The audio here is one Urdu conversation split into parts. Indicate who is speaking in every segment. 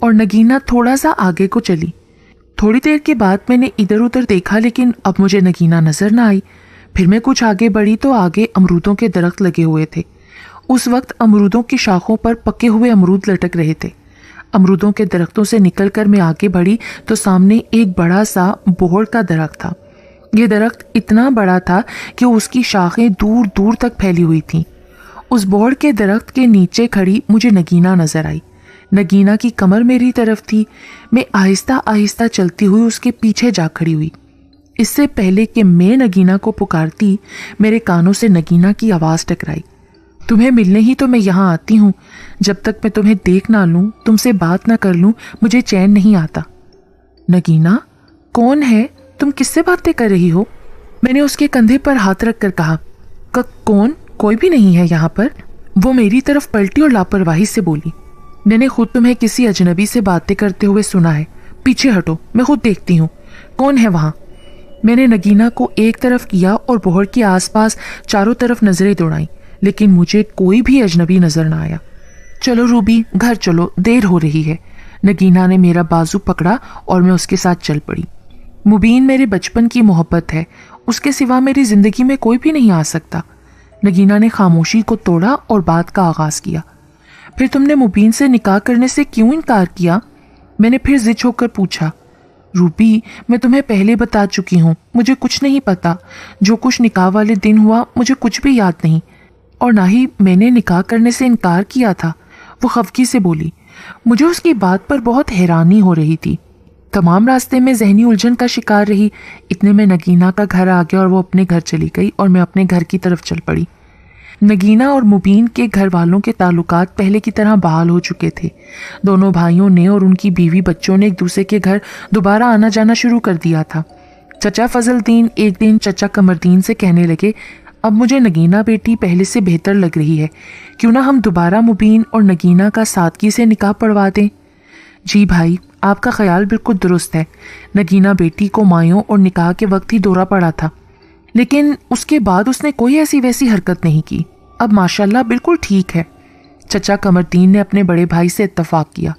Speaker 1: اور نگینا تھوڑا سا آگے کو چلی۔ تھوڑی دیر کے بعد میں نے ادھر ادھر دیکھا لیکن اب مجھے نگینا نظر نہ آئی۔ پھر میں کچھ آگے بڑھی تو آگے امرودوں کے درخت لگے ہوئے تھے۔ اس وقت امرودوں کی شاخوں پر پکے ہوئے امرود لٹک رہے تھے۔ امرودوں کے درختوں سے نکل کر میں آگے بڑھی تو سامنے ایک بڑا سا بوہڑ کا درخت تھا۔ یہ درخت اتنا بڑا تھا کہ اس کی شاخیں دور دور تک پھیلی ہوئی تھیں۔ اس بوہڑ کے درخت کے نیچے کھڑی مجھے نگینا نظر آئی۔ نگینا کی کمر میری طرف تھی۔ میں آہستہ آہستہ چلتی ہوئی اس کے پیچھے جا کھڑی ہوئی۔ اس سے پہلے کہ میں نگینا کو پکارتی، میرے کانوں سے نگینا کی آواز ٹکرائی، تمہیں ملنے ہی تو میں یہاں آتی ہوں۔ جب تک میں تمہیں دیکھ نہ لوں، تم سے بات نہ کر لوں، مجھے چین نہیں آتا۔ نگینا، کون ہے؟ تم کس سے باتیں کر رہی ہو؟ میں نے اس کے کندھے پر ہاتھ رکھ کر کہا۔ کون؟ کوئی بھی نہیں ہے یہاں پر۔ وہ میری طرف پلٹی اور لاپرواہی سے بولی، میں نے خود تمہیں کسی اجنبی سے باتیں کرتے ہوئے سنا ہے۔ پیچھے ہٹو، میں خود دیکھتی ہوں کون ہے وہاں۔ میں نے نگینا کو ایک طرف کیا اور بوہڑ کے آس پاس چاروں طرف نظریں دوڑائیں، لیکن مجھے کوئی بھی اجنبی نظر نہ آیا۔ چلو روبی، گھر چلو، دیر ہو رہی ہے۔ نگینا نے میرا بازو پکڑا اور میں اس کے ساتھ چل پڑی۔ مبین میرے بچپن کی محبت ہے، اس کے سوا میری زندگی میں کوئی بھی نہیں آ سکتا۔ نگینا نے خاموشی کو توڑا اور بات کا آغاز کیا۔ پھر تم نے مبین سے نکاح کرنے سے کیوں انکار کیا؟ میں نے پھر ضد ہو کر پوچھا۔ روبی، میں تمہیں پہلے بتا چکی ہوں، مجھے کچھ نہیں پتا۔ جو کچھ نکاح والے دن ہوا مجھے کچھ بھی یاد نہیں، اور نہ ہی میں نے نکاح کرنے سے انکار کیا تھا۔ وہ خفگی سے بولی۔ مجھے اس کی بات پر بہت حیرانی ہو رہی تھی۔ تمام راستے میں ذہنی الجھن کا شکار رہی۔ اتنے میں نگینا کا گھر آ گیا اور وہ اپنے گھر چلی گئی اور میں اپنے گھر کی طرف چل پڑی۔ نگینا اور مبین کے گھر والوں کے تعلقات پہلے کی طرح بحال ہو چکے تھے۔ دونوں بھائیوں نے اور ان کی بیوی بچوں نے ایک دوسرے کے گھر دوبارہ آنا جانا شروع کر دیا تھا۔ چچا فضل الدین ایک دن چچا قمردین سے کہنے لگے، اب مجھے نگینا بیٹی پہلے سے بہتر لگ رہی ہے، کیوں نہ ہم دوبارہ مبین اور نگینا کا سادگی سے نکاح پڑھوا دیں؟ جی بھائی، آپ کا خیال بالکل درست ہے۔ نگینا بیٹی کو مایوں اور نکاح کے وقت ہی دورہ پڑا تھا، لیکن اس کے بعد اس نے کوئی ایسی ویسی حرکت نہیں کی۔ اب ماشاءاللہ بالکل ٹھیک ہے۔ چچا قمردین نے اپنے بڑے بھائی سے اتفاق کیا۔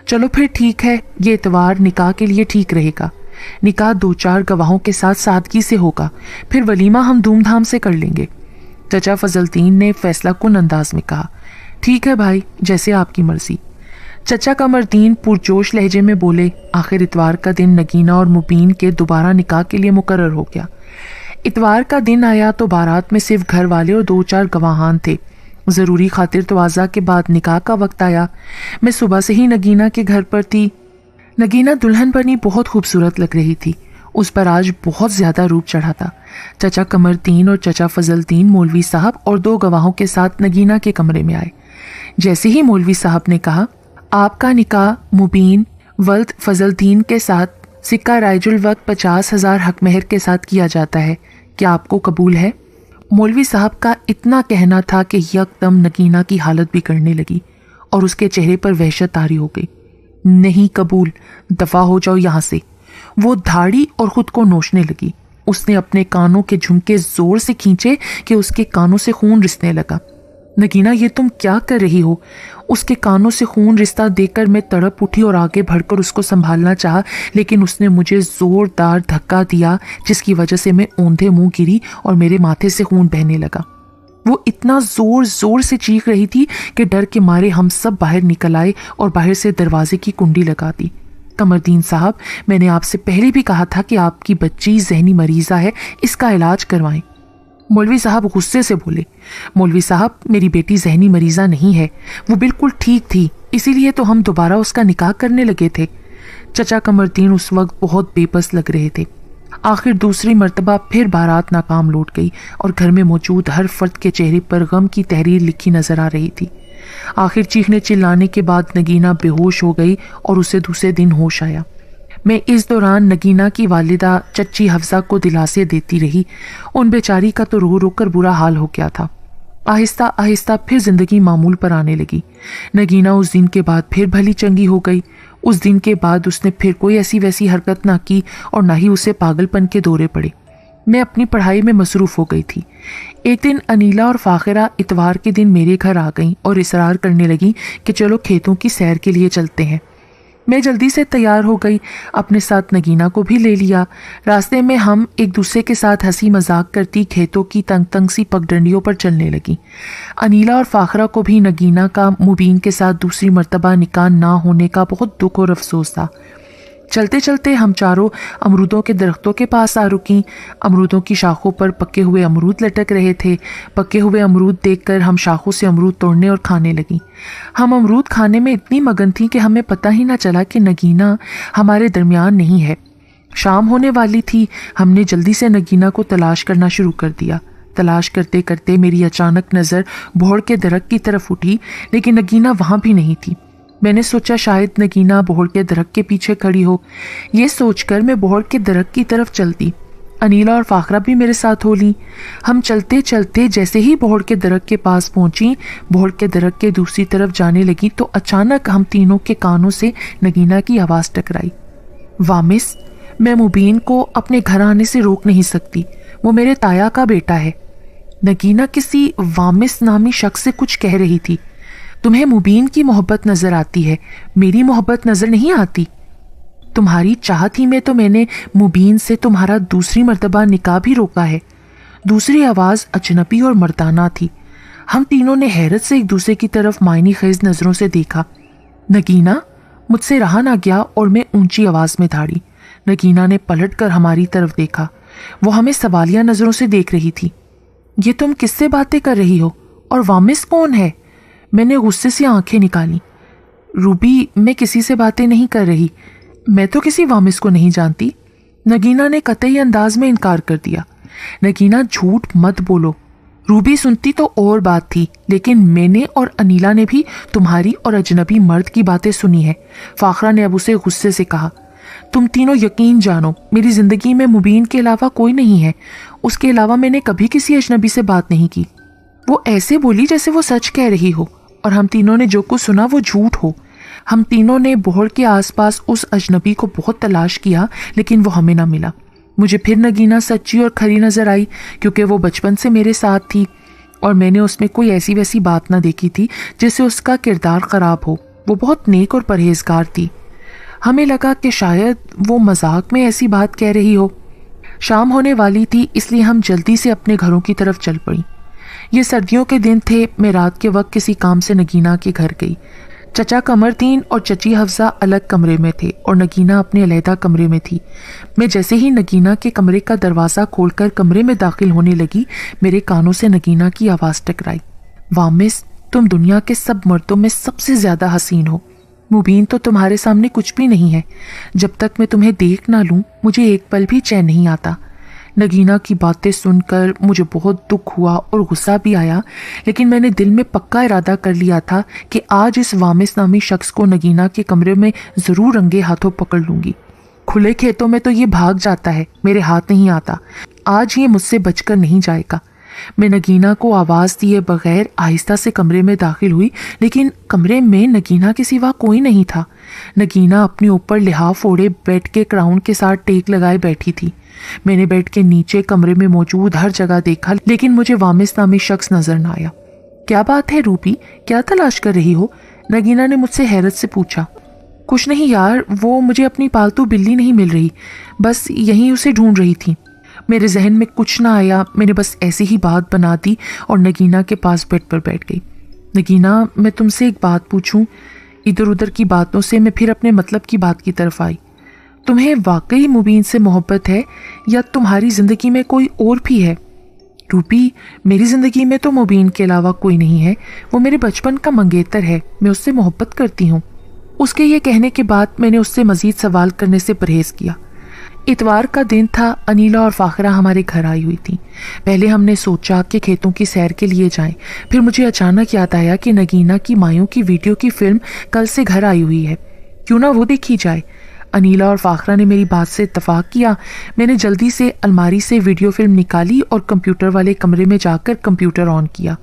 Speaker 1: چلو پھر ٹھیک ہے، یہ اتوار نکاح کے لیے ٹھیک رہے گا۔ نکاح 2-4 گواہوں کے ساتھ سادگی سے ہوگا، پھر ولیمہ ہم دھوم دھام سے کر لیں گے۔ چچا فضل الدین نے فیصلہ کن انداز میں کہا۔ ٹھیک ہے بھائی، جیسے آپ کی مرضی۔ چچا قمردین پرجوش لہجے میں بولے۔ آخر اتوار کا دن نگینا اور مبین کے دوبارہ نکاح کے لیے مقرر ہو گیا۔ اتوار کا دن آیا تو بارات میں صرف گھر والے اور 2-4 گواہان تھے۔ ضروری خاطر تواضع کے بعد نکاح کا وقت آیا۔ میں صبح سے ہی نگینا کے گھر پر تھی۔ نگینا دلہن بنی بہت خوبصورت لگ رہی تھی۔ اس پر آج بہت زیادہ روپ چڑھا تھا۔ چچا قمردین اور چچا فضل الدین مولوی صاحب اور 2 گواہوں کے ساتھ نگینا کے کمرے میں آئے۔ جیسے ہی مولوی صاحب نے کہا، آپ کا نکاح مبین ولد فضل الدین کے ساتھ سکہ رائج الوقت 50,000 حق مہر کے ساتھ کیا جاتا ہے، کیا آپ کو قبول ہے؟ مولوی صاحب کا اتنا کہنا تھا کہ یکدم نگینا کی حالت بگڑنے لگی اور اس کے چہرے پر وحشت طاری ہو گئی۔ نہیں قبول، دفع ہو جاؤ یہاں سے۔ وہ دھاڑی اور خود کو نوچنے لگی۔ اس نے اپنے کانوں کے جھمکے زور سے کھینچے کہ اس کے کانوں سے خون رسنے لگا۔ نگینا، یہ تم کیا کر رہی ہو؟ اس کے کانوں سے خون رستا دیکھ کر میں تڑپ اٹھی اور آگے بڑھ کر اس کو سنبھالنا چاہا، لیکن اس نے مجھے زوردار دھکا دیا جس کی وجہ سے میں اوندھے منہ گری اور میرے ماتھے سے خون بہنے لگا۔ وہ اتنا زور زور سے چیخ رہی تھی کہ ڈر کے مارے ہم سب باہر نکل آئے اور باہر سے دروازے کی کنڈی لگا دی۔ قمردین صاحب، میں نے آپ سے پہلے بھی کہا تھا کہ آپ کی بچی ذہنی مریضہ ہے، اس کا علاج کروائیں۔ مولوی صاحب غصے سے بولے۔ مولوی صاحب، میری بیٹی ذہنی مریضہ نہیں ہے، وہ بالکل ٹھیک تھی، اسی لیے تو ہم دوبارہ اس کا نکاح کرنے لگے تھے۔ چچا قمردین اس وقت بہت بے بس لگ رہے تھے۔ آخر دوسری مرتبہ پھر بارات ناکام لوٹ گئی اور گھر میں موجود ہر فرد کے چہرے پر غم کی تحریر لکھی نظر آ رہی تھی۔ آخر چیخنے چلانے کے بعد نگینا بے ہوش ہو گئی اور اسے دوسرے دن ہوش آیا۔ میں اس دوران نگینا کی والدہ چچی حفصہ کو دلاسے دیتی رہی۔ ان بیچاری کا تو رو رو کر برا حال ہو گیا تھا۔ آہستہ آہستہ پھر زندگی معمول پر آنے لگی۔ نگینا اس دن کے بعد پھر بھلی چنگی ہو گئی۔ اس دن کے بعد اس نے پھر کوئی ایسی ویسی حرکت نہ کی اور نہ ہی اسے پاگل پن کے دورے پڑے۔ میں اپنی پڑھائی میں مصروف ہو گئی تھی۔ ایک دن انیلا اور فاخرہ اتوار کے دن میرے گھر آ گئیں اور اصرار کرنے لگیں کہ چلو کھیتوں کی سیر کے لیے چلتے ہیں۔ میں جلدی سے تیار ہو گئی، اپنے ساتھ نگینہ کو بھی لے لیا۔ راستے میں ہم ایک دوسرے کے ساتھ ہنسی مذاق کرتی کھیتوں کی تنگ تنگ سی پگڈنڈیوں پر چلنے لگیں۔ انیلا اور فاخرہ کو بھی نگینہ کا مبین کے ساتھ دوسری مرتبہ نکاح نہ ہونے کا بہت دکھ اور افسوس تھا۔ چلتے چلتے ہم چاروں امرودوں کے درختوں کے پاس آ رکیں۔ امرودوں کی شاخوں پر پکے ہوئے امرود لٹک رہے تھے۔ پکے ہوئے امرود دیکھ کر ہم شاخوں سے امرود توڑنے اور کھانے لگیں۔ ہم امرود کھانے میں اتنی مگن تھیں کہ ہمیں پتہ ہی نہ چلا کہ نگینہ ہمارے درمیان نہیں ہے۔ شام ہونے والی تھی۔ ہم نے جلدی سے نگینہ کو تلاش کرنا شروع کر دیا۔ تلاش کرتے کرتے میری اچانک نظر بوہڑ کے درخت کی طرف اٹھی، لیکن نگینہ وہاں بھی نہیں تھی۔ میں نے سوچا شاید نگینہ بوہڑ کے درخت کے پیچھے کھڑی ہو۔ یہ سوچ کر میں بوہڑ کے درخت کی طرف چلتی۔ انیلا اور فاخرہ بھی میرے ساتھ ہو لیں۔ ہم چلتے چلتے جیسے ہی بوہڑ کے درخت کے پاس پہنچی، بوہڑ کے درخت کے دوسری طرف جانے لگی تو اچانک ہم تینوں کے کانوں سے نگینہ کی آواز ٹکرائی۔ وامس، میں مبین کو اپنے گھر آنے سے روک نہیں سکتی، وہ میرے تایا کا بیٹا ہے۔ نگینہ کسی وامس نامی شخص سے کچھ کہہ رہی تھی۔ تمہیں مبین کی محبت نظر آتی ہے، میری محبت نظر نہیں آتی۔ تمہاری چاہت ہی میں تو میں نے مبین سے تمہارا دوسری مرتبہ نکاح بھی روکا ہے۔ دوسری آواز اجنبی اور مردانہ تھی۔ ہم تینوں نے حیرت سے ایک دوسرے کی طرف معنی خیز نظروں سے دیکھا۔ نگینہ، مجھ سے رہا نہ گیا اور میں اونچی آواز میں دھاڑی۔ نگینہ نے پلٹ کر ہماری طرف دیکھا۔ وہ ہمیں سوالیہ نظروں سے دیکھ رہی تھی۔ یہ تم کس سے باتیں کر رہی ہو؟ اور وامس کون ہے؟ میں نے غصے سے آنکھیں نکالی۔ روبی، میں کسی سے باتیں نہیں کر رہی، میں تو کسی وامس کو نہیں جانتی۔ نگینہ نے قطعی انداز میں انکار کر دیا۔ نگینہ، جھوٹ مت بولو۔ روبی سنتی تو اور بات تھی، لیکن میں نے اور انیلا نے بھی تمہاری اور اجنبی مرد کی باتیں سنی ہیں۔ فاخرہ نے اب اسے غصے سے کہا۔ تم تینوں یقین جانو، میری زندگی میں مبین کے علاوہ کوئی نہیں ہے۔ اس کے علاوہ میں نے کبھی کسی اجنبی سے بات نہیں کی۔ وہ ایسے بولی جیسے وہ سچ کہہ رہی ہو، اور ہم تینوں نے جو کچھ سنا وہ جھوٹ ہو۔ ہم تینوں نے بوہڑ کے آس پاس اس اجنبی کو بہت تلاش کیا، لیکن وہ ہمیں نہ ملا۔ مجھے پھر نگینہ سچی اور کھری نظر آئی، کیونکہ وہ بچپن سے میرے ساتھ تھی اور میں نے اس میں کوئی ایسی ویسی بات نہ دیکھی تھی جس سے اس کا کردار خراب ہو۔ وہ بہت نیک اور پرہیزگار تھی۔ ہمیں لگا کہ شاید وہ مذاق میں ایسی بات کہہ رہی ہو۔ شام ہونے والی تھی، اس لیے ہم جلدی سے اپنے گھروں کی طرف چل پڑیں۔ یہ سردیوں کے دن تھے۔ میں رات کے وقت کسی کام سے نگینہ کے گھر گئی۔ چچا قمردین اور چچی حفصہ الگ کمرے میں تھے اور نگینہ اپنے علیحدہ کمرے میں تھی۔ میں جیسے ہی نگینہ کے کمرے کا دروازہ کھول کر کمرے میں داخل ہونے لگی، میرے کانوں سے نگینہ کی آواز ٹکرائی۔ وامس، تم دنیا کے سب مردوں میں سب سے زیادہ حسین ہو۔ مبین تو تمہارے سامنے کچھ بھی نہیں ہے۔ جب تک میں تمہیں دیکھ نہ لوں مجھے ایک پل بھی چین نہیں آتا۔ نگینہ کی باتیں سن کر مجھے بہت دکھ ہوا اور غصہ بھی آیا، لیکن میں نے دل میں پکا ارادہ کر لیا تھا کہ آج اس وامس نامی شخص کو نگینہ کے کمرے میں ضرور رنگے ہاتھوں پکڑ لوں گی۔ کھلے کھیتوں میں تو یہ بھاگ جاتا ہے، میرے ہاتھ نہیں آتا۔ آج یہ مجھ سے بچ کر نہیں جائے گا۔ میں نگینہ کو آواز دیے بغیر آہستہ سے کمرے میں داخل ہوئی، لیکن کمرے میں نگینہ کے سوا کوئی نہیں تھا۔ نگینہ اپنے اوپر لحاف اوڑھے بیڈ کے کراؤن کے ساتھ ٹیک لگائے بیٹھی تھی۔ میں نے بیڈ کے نیچے کمرے میں موجود ہر جگہ دیکھا، لیکن مجھے وامس نامی شخص نظر نہ آیا۔ کیا بات ہے روبی، کیا تلاش کر رہی ہو؟ نگینہ نے مجھ سے حیرت سے پوچھا۔ کچھ نہیں یار، وہ مجھے اپنی پالتو بلی نہیں مل رہی، بس یہیں اسے ڈھونڈ رہی تھی۔ میرے ذہن میں کچھ نہ آیا، میں نے بس ایسی ہی بات بنا دی اور نگینہ کے پاس بیڈ پر بیٹھ گئی۔ نگینہ، میں تم سے ایک بات پوچھوں؟ ادھر ادھر کی باتوں سے میں پھر اپنے مطلب کی بات کی طرف آئی۔ تمہیں واقعی مبین سے محبت ہے یا تمہاری زندگی میں کوئی اور بھی ہے؟ روبی، میری زندگی میں تو مبین کے علاوہ کوئی نہیں ہے، وہ میرے بچپن کا منگیتر ہے، میں اس سے محبت کرتی ہوں۔ اس کے یہ کہنے کے بعد میں نے اس سے مزید سوال کرنے سے پرہیز کیا۔ اتوار کا دن تھا۔ انیلا اور فاخرہ ہمارے گھر آئی ہوئی تھیں۔ پہلے ہم نے سوچا کہ کھیتوں کی سیر کے لیے جائیں، پھر مجھے اچانک یاد آیا کہ نگینہ کی مایوں کی ویڈیو کی فلم کل سے گھر آئی ہوئی ہے، کیوں نہ وہ دیکھی جائے۔ انیلا اور فاخرہ نے میری بات سے اتفاق کیا۔ میں نے جلدی سے الماری سے ویڈیو فلم نکالی اور کمپیوٹر والے کمرے میں جا کر کمپیوٹر آن کیا،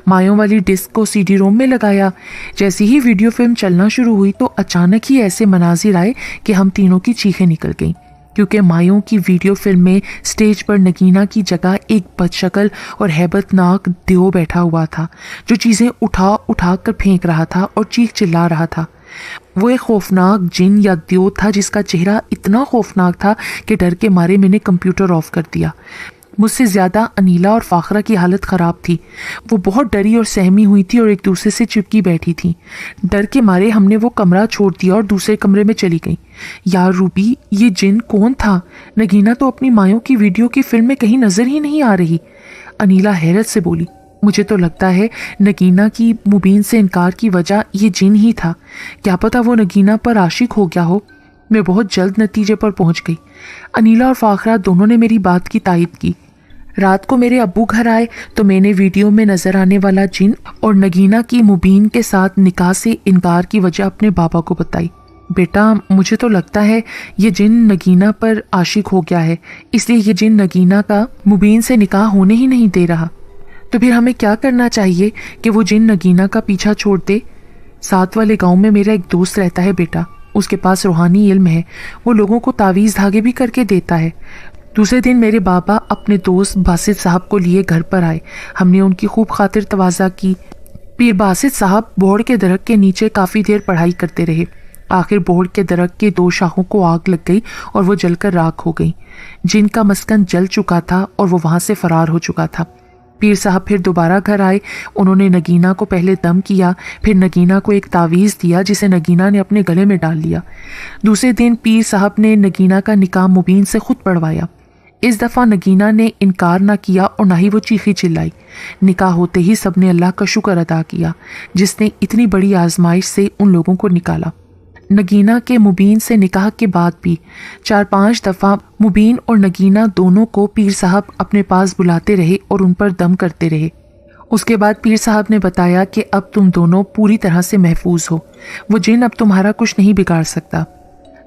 Speaker 1: مایوں والی ڈسک کو سی ڈی روم میں لگایا۔ جیسے ہی ویڈیو فلم چلنا شروع ہوئی تو اچانک ہی ایسے مناظر آئے کہ ہم تینوں کی چیخیں نکل گئیں، کیونکہ مایوں کی ویڈیو فلم میں سٹیج پر نگینہ کی جگہ ایک بد شکل اور ہیبت ناک دیو بیٹھا ہوا تھا، جو چیزیں اٹھا اٹھا کر پھینک رہا تھا اور چیخ چلا رہا تھا۔ وہ ایک خوفناک جن یا دیو تھا جس کا چہرہ اتنا خوفناک تھا کہ ڈر کے مارے میں نے کمپیوٹر آف کر دیا۔ مجھ سے زیادہ انیلا اور فاخرہ کی حالت خراب تھی۔ وہ بہت ڈری اور سہمی ہوئی تھی اور ایک دوسرے سے چپکی بیٹھی تھیں۔ ڈر کے مارے ہم نے وہ کمرہ چھوڑ دیا اور دوسرے کمرے میں چلی گئیں۔ یار روبی، یہ جن کون تھا؟ نگینا تو اپنی مایوں کی ویڈیو کی فلم میں کہیں نظر ہی نہیں آ رہی۔ انیلا حیرت سے بولی، مجھے تو لگتا ہے نگینا کی مبین سے انکار کی وجہ یہ جن ہی تھا۔ کیا پتہ وہ نگینا پر عاشق ہو گیا ہو۔ میں بہت جلد نتیجے پر پہنچ گئی۔ انیلا اور فاخرہ دونوں نے میری بات کی تائید کی۔ رات کو میرے ابو گھر آئے تو میں نے ویڈیو میں نظر آنے والا جن اور نگینا کی مبین کے ساتھ نکاح سے انکار کی وجہ اپنے بابا کو بتائی۔ بیٹا، مجھے تو لگتا ہے یہ جن نگینا پر عاشق ہو گیا ہے، اس لیے یہ جن نگینا کا مبین سے نکاح ہونے ہی نہیں دے رہا۔ تو پھر ہمیں کیا کرنا چاہیے کہ وہ جن نگینا کا پیچھا چھوڑ دے؟ ساتھ والے گاؤں میں میرا ایک دوست رہتا ہے بیٹا، اس کے پاس روحانی علم ہے، وہ لوگوں کو تعویذ دھاگے بھی کر کے دیتا ہے۔ دوسرے دن میرے بابا اپنے دوست باسط صاحب کو لیے گھر پر آئے۔ ہم نے ان کی خوب خاطر تواضع کی۔ پیر باسط صاحب بوڑ کے درخت کے نیچے کافی دیر پڑھائی کرتے رہے۔ آخر بوڑ کے درخت کے 2 شاخوں کو آگ لگ گئی اور وہ جل کر راکھ ہو گئی۔ جن کا مسکن جل چکا تھا اور وہ وہاں سے فرار ہو چکا تھا۔ پیر صاحب پھر دوبارہ گھر آئے۔ انہوں نے نگینا کو پہلے دم کیا، پھر نگینا کو ایک تعویذ دیا جسے نگینا نے اپنے گلے میں ڈال لیا۔ دوسرے دن پیر صاحب نے نگینا کا نکاح مبین سے خود پڑھوایا۔ اس دفعہ نگینا نے انکار نہ کیا اور نہ ہی وہ چیخی چلائی۔ نکاح ہوتے ہی سب نے اللہ کا شکر ادا کیا جس نے اتنی بڑی آزمائش سے ان لوگوں کو نکالا۔ نگینا کے مبین سے نکاح کے بعد بھی 4-5 دفعہ مبین اور نگینا دونوں کو پیر صاحب اپنے پاس بلاتے رہے اور ان پر دم کرتے رہے۔ اس کے بعد پیر صاحب نے بتایا کہ اب تم دونوں پوری طرح سے محفوظ ہو، وہ جن اب تمہارا کچھ نہیں بگاڑ سکتا۔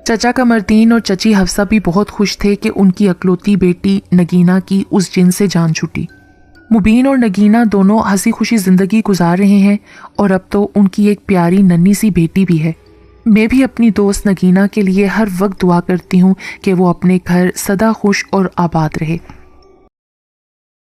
Speaker 1: چچا قمردین اور چچی حفصہ بھی بہت خوش تھے کہ ان کی اکلوتی بیٹی نگینا کی اس جن سے جان چھوٹی۔ مبین اور نگینا دونوں ہنسی خوشی زندگی گزار رہے ہیں اور اب تو ان کی ایک پیاری ننھی سی بیٹی بھی ہے۔ میں بھی اپنی دوست نگینا کے لیے ہر وقت دعا کرتی ہوں کہ وہ اپنے گھر سدا خوش اور آباد رہے۔